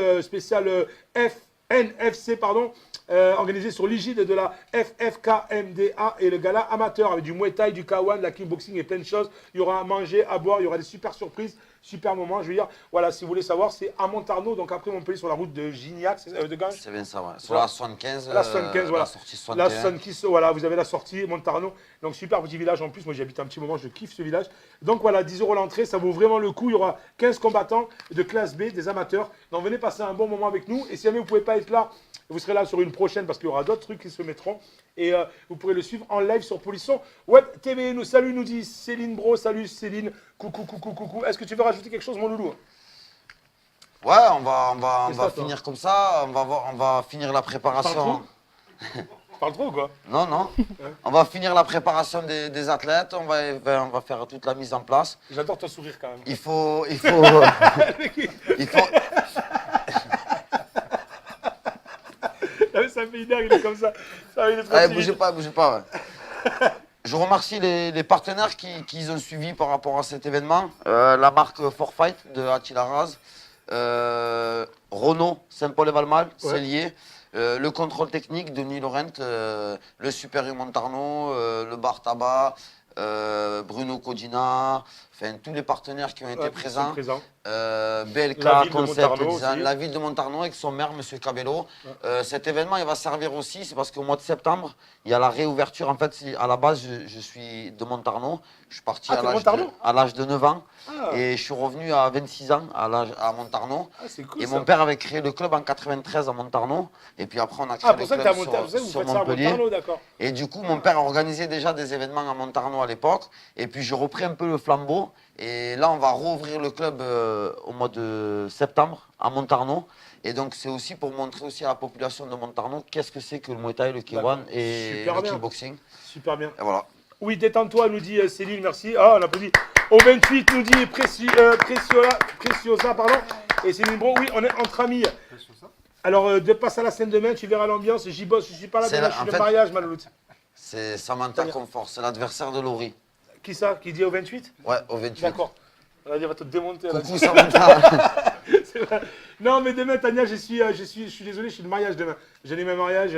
NFC, pardon, organisée sur l'égide de la FFKMDA et le gala amateur avec du Muay Thai, du K1, de la kickboxing et plein de choses. Il y aura à manger, à boire, il y aura des super surprises. super moment. Je veux dire, voilà, si vous voulez savoir, c'est à Montarno, donc après Montpellier sur la route de Gignac, de Ganges. C'est bien ça, ouais. Sur la 75, La 75, voilà. la sortie La 61. 75, voilà, vous avez la sortie, Montarno. Donc super petit village en plus. Moi, j'y habite un petit moment, je kiffe ce village. Donc voilà, 10 € l'entrée, ça vaut vraiment le coup. Il y aura 15 combattants de classe B, des amateurs. Donc venez passer un bon moment avec nous. Et si jamais vous ne pouvez pas être là, vous serez là sur une prochaine parce qu'il y aura d'autres trucs qui se mettront. Et vous pourrez le suivre en live sur Polisson Web TV. Nous salut, nous dit Céline Bro. Salut Céline. Coucou. Est-ce que tu veux rajouter quelque chose, mon loulou? Ouais, on va ça, toi finir comme ça. On va finir la préparation. Tu parles trop ou quoi? Non. On va finir la préparation des athlètes. On va faire toute la mise en place. J'adore ton sourire quand même. Il faut. Ça me fait une heure, il est comme ça. Ça il est trop Allez, timide. bougez pas. Ouais. Je remercie les partenaires qui ont suivi par rapport à cet événement. La marque Forfight de Attila Raz, Renault, Saint-Paul-et-Valmal, c'est lié. Le contrôle technique de Denis Laurent, le Super U Montarno, le Bar Tabac, Bruno Codina, enfin tous les partenaires qui ont été présents. BLK, La ville de Concept Montarno Design, aussi. la ville de Montarno avec son maire, M. Cabello. Cet événement, il va servir aussi, c'est parce qu'au mois de septembre, il y a la réouverture. En fait, à la base, je suis de Montarno. Je suis parti Ah, t'es de Montarno à l'âge de 9 ans Ah. et je suis revenu à 26 ans à Montarno. Ah, c'est cool Et ça. mon père avait créé le club en 93 à Montarno. Et puis après, on a créé Ah, le pour ça que club t'es à Montarno, vous sur faites ça à Montpellier. Montarno, d'accord. Et du coup, mon père organisait déjà des événements à Montarno à l'époque. Et puis, j'ai repris un peu le flambeau. Et là, on va rouvrir le club au mois de septembre à Montarno. Et donc, c'est aussi pour montrer aussi à la population de Montarno qu'est-ce que c'est que le Muay Thai, le K1 et Super le bien. kickboxing. Super bien. Et voilà. Oui, détends-toi, nous dit Céline, merci. Ah, on applaudit. Au 28, nous dit Preciosa, pardon. Et Céline Bro, oui, on est entre amis. Alors, de passe à la scène demain, tu verras l'ambiance. J'y bosse, je suis pas là C'est demain, là, je suis en le fait- mariage, Maloute. C'est Samantha Confort, c'est l'adversaire de Laurie. Qui ça? Qui dit au 28? Ouais, au 28. D'accord. Elle va dire, va te démonter. elle a Coucou dit. Samantha. C'est vrai. Non, mais demain, Tania, je suis désolé, je suis le mariage demain. J'ai les mêmes mariages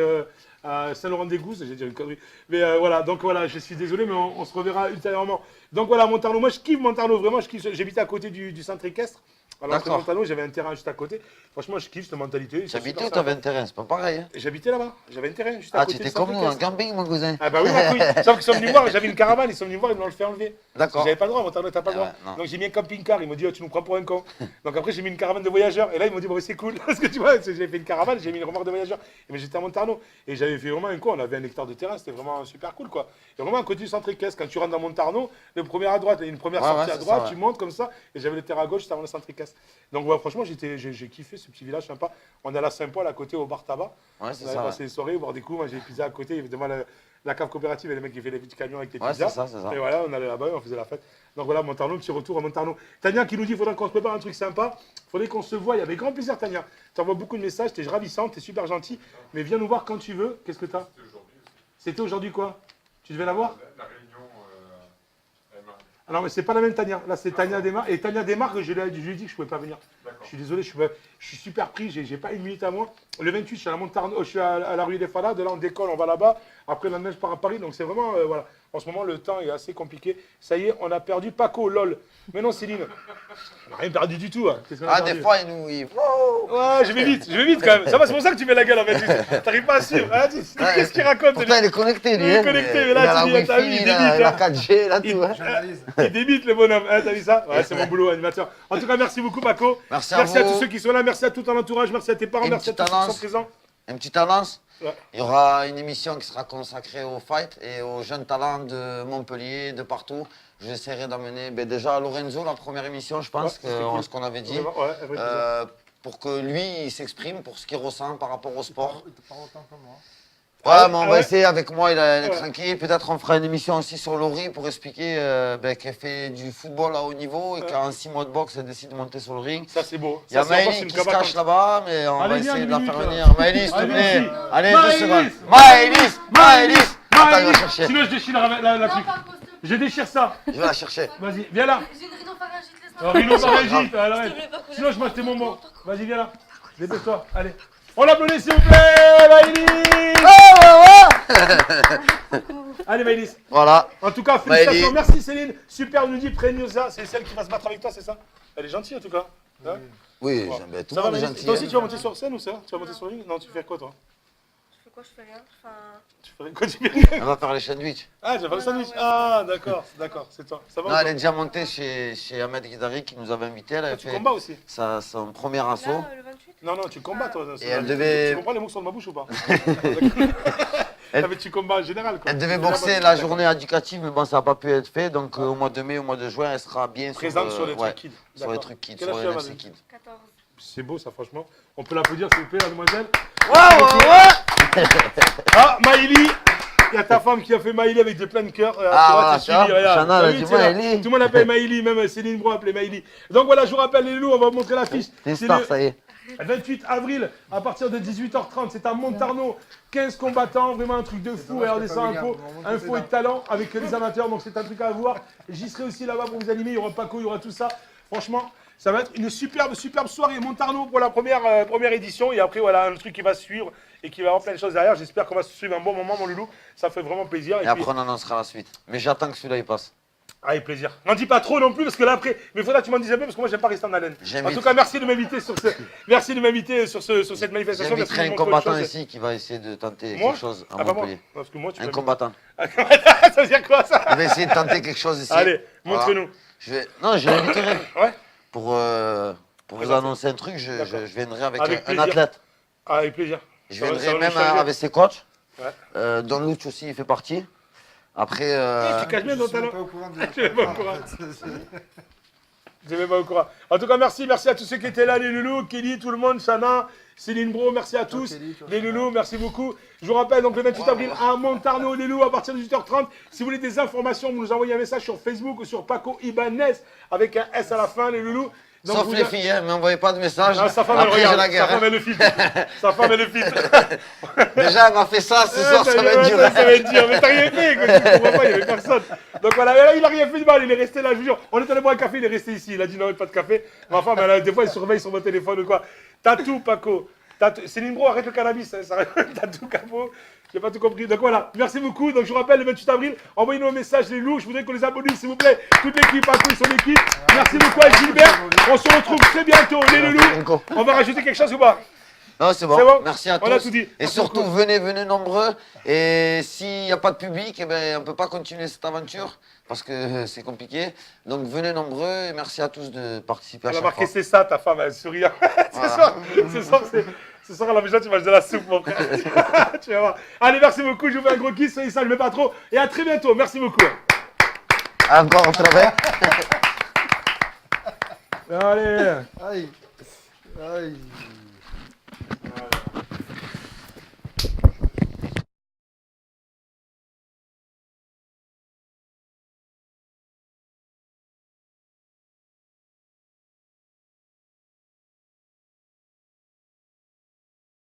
à Saint-Laurent-des-Gousses, j'ai dit une connerie. Mais voilà, donc voilà, je suis désolé, mais on se reverra ultérieurement. Donc voilà, Montarno, moi je kiffe Montarno, vraiment, je kiffe. J'habitais à côté du centre équestre. Alors, c'est D'accord. Montarno, j'avais un terrain juste à côté. Franchement, je kiffe cette mentalité. ils sont J'habitais super ou t'avais sympas. un terrain? C'est pas pareil. Hein. J'habitais là-bas, j'avais un terrain juste à Ah, côté. tu du étais comme centre nous, en équestre. camping, mon cousin. Ah bah oui, ma couille. Sauf qu'ils sont venus voir, j'avais une caravane, ils sont venus voir, ils me l'ont fait enlever. D'accord. J'avais pas le droit, Montarno, t'as pas le Ah droit. ouais, non. Donc j'ai mis un camping-car, ils m'ont dit, oh, tu nous prends pour un con. Donc après, j'ai mis une caravane de voyageurs. Et là, ils m'ont dit, bon, bah, c'est cool. Parce que tu vois, j'ai fait une caravane, j'ai mis une remorque de voyageurs. Et mais j'étais à Montarno. Et j'avais fait vraiment un coup, on avait 1 hectare de terrain, c'était vraiment super cool, quoi. Et vraiment, à côté du centre équestre, quand tu rentres dans Montarno, le premier à droite, il y a une première Ouais, sortie ouais, à c'est droite, ça, ouais. tu montes comme ça. Et j'avais le terrain à gauche, c'était avant le centre équestre. Donc ouais, franchement, j'ai kiffé ce petit village sympa. On est à la Saint-Paul, à côté, au bar tabac. Ouais, On c'est avait ça. passé les soirées, boire des coups, manger des pizzas à côté. Il y avait devant la cave coopérative et les mecs qui faisaient les petits camions avec les Ouais, pizzas. c'est ça, c'est ça. Et voilà, on allait là-bas, on faisait la fête. Donc voilà, Montarno, petit retour à Montarno. Tania qui nous dit, il faudrait qu'on se prépare un truc sympa. Il faudrait qu'on se voie. Il y avait grand plaisir, Tania. Tu envoies beaucoup de messages, tu es ravissante, tu es super gentil. Mais viens nous voir quand tu veux. Qu'est-ce que tu as? C'était aujourd'hui aussi. C'était aujourd'hui quoi? Tu devais la voir? La réunion, elle m'a- Ah non, mais c'est pas la même Tania. Là, c'est Tania Desmarques. Et Tania Desmarques, je lui ai dit que je pouvais pas venir. D'accord. Je suis désolé, je suis super pris, j'ai pas une minute à moi. Le 28, je suis à la Montarno, je suis à la rue des Falas. De là, on décolle, on va là-bas. Après, la neige part à Paris. Donc, c'est vraiment, voilà. En ce moment, le temps est assez compliqué. Ça y est, on a perdu Paco, lol. Mais non, Céline, on n'a rien perdu du tout. Hein. Qu'est-ce qu'on a Ah, perdu des fois, il nous. Wow. Ouais, je vais vite quand même. Ça va, c'est pour ça que tu mets la gueule en fait. T'arrives pas à suivre. Hein, qu'est-ce qu'il raconte Pourtant, il est connecté, lui. Il est hein, connecté, mais il là, a la tu dis, t'as vu, Wi-Fi, il il a débite, la hein. 4G, là, tout. hein. J'analyse. Il débite le bonhomme, hein, t'as vu ça? Ouais, c'est mon boulot, animateur. En tout cas, merci beaucoup, Paco. Merci à Merci à vous. tous ceux qui sont là, merci à tout ton entourage, merci à tes parents, Une merci à tous petite ceux qui annonce. sont présents. Une petite annonce. Ouais. Il y aura une émission qui sera consacrée au fight et aux jeunes talents de Montpellier, de partout. J'essaierai d'amener déjà Lorenzo, la première émission, je pense, Ouais, c'était cool. ce qu'on avait dit, Vraiment, ouais, avec plaisir. pour que lui, il s'exprime pour ce qu'il ressent par rapport au sport. Il te parle autant que moi. Ouais, mais on va ouais. essayer avec moi, il est Ouais. tranquille. Peut-être on fera une émission aussi sur Laurie pour expliquer qu'elle fait du football à haut niveau et qu'en 6 mois de boxe, elle décide de monter sur le ring. Ça, c'est beau. Il y a Ça, c'est encore Maëlys une qui se cabane cache comme- là-bas, mais on Allez, va viens, essayer de une la faire minute, venir. Maëlys, s'il te Allez, plaît. merci. Allez, Maëlys, 2 secondes. Maëlys, Maëlys Attends, il va chercher. Sinon, je déchire la truc. Je déchire ça. Je vais la chercher. Vas-y, viens là. J'ai une rhinopharyngite, laisse-moi. Alors, rhinopharyngite, alors, S'il te plaît, pas couler. sinon, je mange tes bonbons. Vas-y, viens là. Dépêche-toi, allez. On l'applaudit, s'il vous plaît, Maëlys. Allez, Maëlys. Voilà. En tout cas, félicitations. Maëlys. Merci, Céline. Super, nous dit Preniosa. C'est celle qui va se battre avec toi, c'est ça? Elle est gentille en tout cas. Oui. Hein Oui, Wow. j'aime bien tout Ça le va, monde est Mélanie gentil. Toi aussi, hein. tu vas monter sur scène ou ça? Tu vas monter sur le ring? Non, tu fais quoi toi? Je fais quoi? Je fais rien. Enfin, Tu fais quoi? Tu fais Elle va faire les sandwichs. Ah, tu vas faire le Non, non, sandwich? ouais. Ah, d'accord, c'est toi. Ça va Non, ou elle quoi est déjà montée chez Ahmed Guidari qui nous avait invités. Elle Ah, a tu fait combats aussi? son premier assaut. là, le 28. Non, tu combats toi. Et elle devait- Tu comprends les mots qui sont de ma bouche ou pas? Elle- Ah, mais tu combats en général quoi. Elle devait Général, boxer la journée éducative, mais bon, ça n'a pas pu être fait. Donc au mois de mai, au mois de juin, elle sera bien Présente sur les ouais, trucs kids. sur les D'accord. trucs kids, Quel sur âge les tu as, NFC Marie kids. 14. C'est beau ça, franchement. On peut l'applaudir s'il vous plaît, mademoiselle. Ouais. Ah, Maïli! Il y a ta femme qui a fait Maïli avec des pleins de cœur. Ah, tu voilà, vois, t'es suivi, regarde. Chana, T'as elle vu, dit t'es là. Maïli. Tout le monde appelle Maïli, même Céline Bro appelait Maïli. Donc voilà, je vous rappelle les loups, on va vous montrer l'affiche. T'es C'est star, le ça y est. 28 avril, à partir de 18h30, c'est à Montarno. 15 combattants, vraiment un truc de fou. dommage Regardez qu'il y ça, ait pas info, William, on va info monter et talent avec les amateurs, donc c'est un truc à voir. J'y serai aussi là-bas pour vous animer, il y aura Paco, il y aura tout ça. Franchement, ça va être une superbe soirée. Montarno pour la première édition. Et après, voilà, un truc qui va suivre et qui va avoir plein de choses derrière. J'espère qu'on va se suivre un bon moment, mon loulou. Ça fait vraiment plaisir. Et puis- après, on annoncera la suite. Mais j'attends que celui-là il passe. Avec plaisir. N'en dis pas trop non plus parce que là après, mais il faudra que tu m'en dises un peu parce que moi j'aime pas rester en haleine. En J'invite- tout cas, merci de m'inviter sur cette manifestation. Merci J'inviterai de un montrer autre combattant chose. ici qui va essayer de tenter Moi quelque chose à Ah, pas moi. Montpellier. Parce que moi tu Un vas- combattant. Ça veut dire quoi ça? Il va essayer de tenter quelque chose ici. Allez, Voilà. montre-nous. Non, je l'inviterai. Ouais. Pour vous Présenter. annoncer un truc, je D'accord. viendrai avec, Avec un plaisir. athlète. Avec plaisir. Je Ça va- ça viendrai va même nous changer. avec ses coachs. Ouais. Don Luch aussi, il fait partie. Après, Tu caches bien Je ton suis même talent. pas au courant de... Je suis même pas au courant. Je vais pas au courant. En tout cas, merci à tous ceux qui étaient là, les loulous, Kelly, tout le monde, Chana, Céline Bro, merci à tous. Kelly, toi, Les Chana. loulous, merci beaucoup. Je vous rappelle, donc le 28 avril à Montarno, les loulous, à partir de 18h30. Si vous voulez des informations, vous nous envoyez un message sur Facebook ou sur Paco Ibanez avec un S à la fin, les loulous. Donc, sauf vous les filles, hein, m'envoyez pas de message. Ah, sa femme, elle Après, j'ai regarde. la Sa guerre. femme, hein. elle le filtre. Sa femme, elle le filtre. Déjà, elle m'a fait ça, ce soir, ça va être dur. Ça va être dur, mais t'as rien fait, quoi, tu comprends pas, il n'y avait personne. Donc voilà, mais là, il a rien fait de mal, il est resté là, je vous jure. On est allé boire un café, il est resté ici, il a dit non, pas de café. Ma femme, elle, des fois, elle surveille sur mon téléphone ou quoi. T'as tout, Paco. Céline Bro, arrête le cannabis, hein, ça t'as tout, Capo. J'ai pas tout compris. Donc voilà, merci beaucoup. Donc je vous rappelle, le 28 avril, envoyez-nous un message, les loups. Je voudrais qu'on les abonne, s'il vous plaît. Toute l'équipe, Paco et son équipe. Merci beaucoup à Gilbert. On se retrouve très bientôt, les loulous. On va rajouter quelque chose ou pas? Non, c'est bon. C'est bon. Merci à tous. On a tout dit. Et Merci surtout, beaucoup. venez nombreux. Et s'il n'y a pas de public, eh ben, on ne peut pas continuer cette aventure parce que c'est compliqué. Donc venez nombreux et merci à tous de participer à Elle a chaque marqué fois. c'est ça, ta femme, elle sourit. Voilà. Ce soir, à la maison, tu manges de la soupe, mon frère. Tu vas voir. Allez, merci beaucoup. Je vous fais un gros kiss. Soyez sages, mais pas trop. Et à très bientôt. Merci beaucoup. Encore un travail. Allez. Aïe. Aïe.